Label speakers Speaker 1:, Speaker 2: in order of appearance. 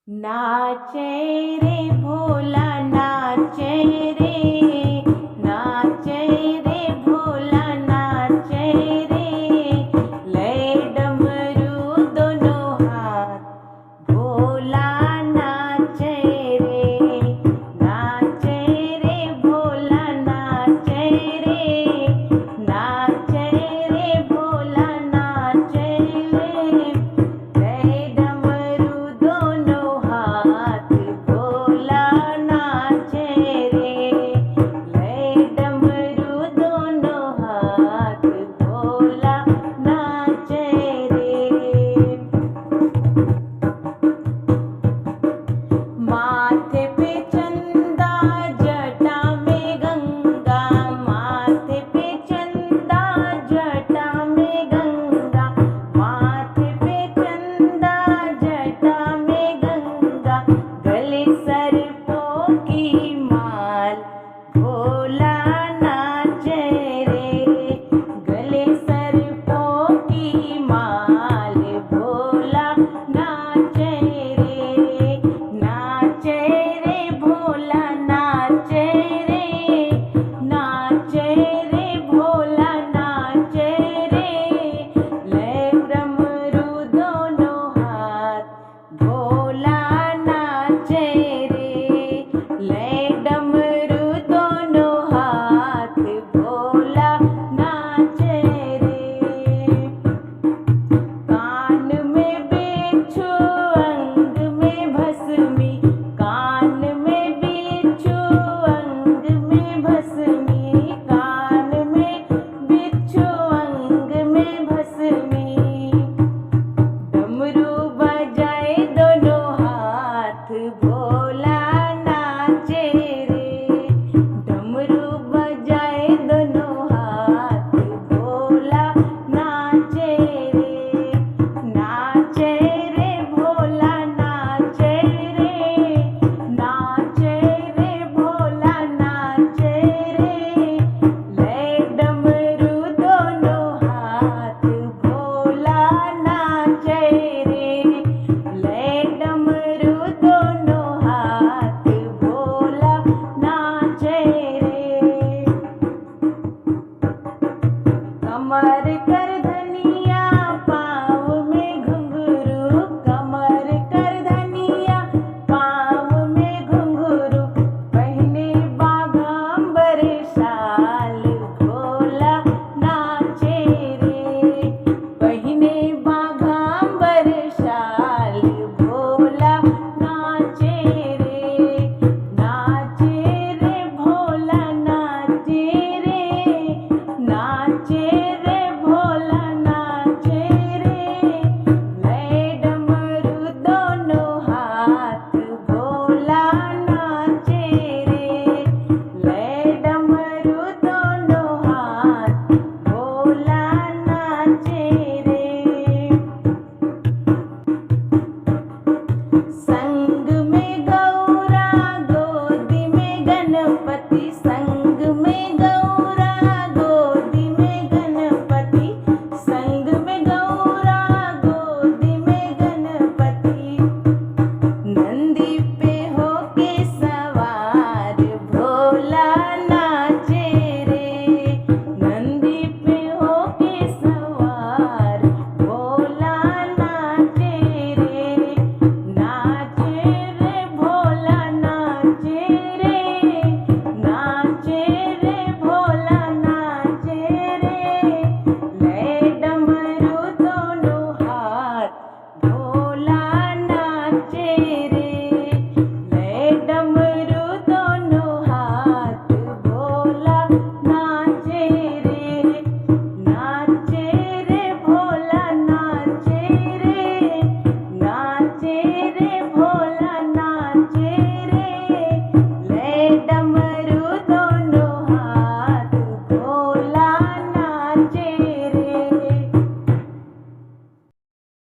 Speaker 1: नाचे रे भोला नाचे रे, नाचे रे भोला नाचे रे, ले डमरू दोनों हाथ भोला नाचे रे, नाचे रे भोला नाचे रे, नाचे रे भोला नाचे रे, ले डमरू दोनों हाथ भोला नाचे रे, ले डमरू दोनों हाथ भोला नाचे रे। माथे पे चंदा जटा में गंगा, माथे पे चंदा जटा में गंगा, माथे पे चंदा जटा में गंगा, गले सर्पों की माल भोला नाचे रे, गले सर्पों की माल भोला नाचे रे, नाचे रे भोला नाचे रे, नाचे रे भोला नाचे रे, ले डमरू दोनों हाथ भोला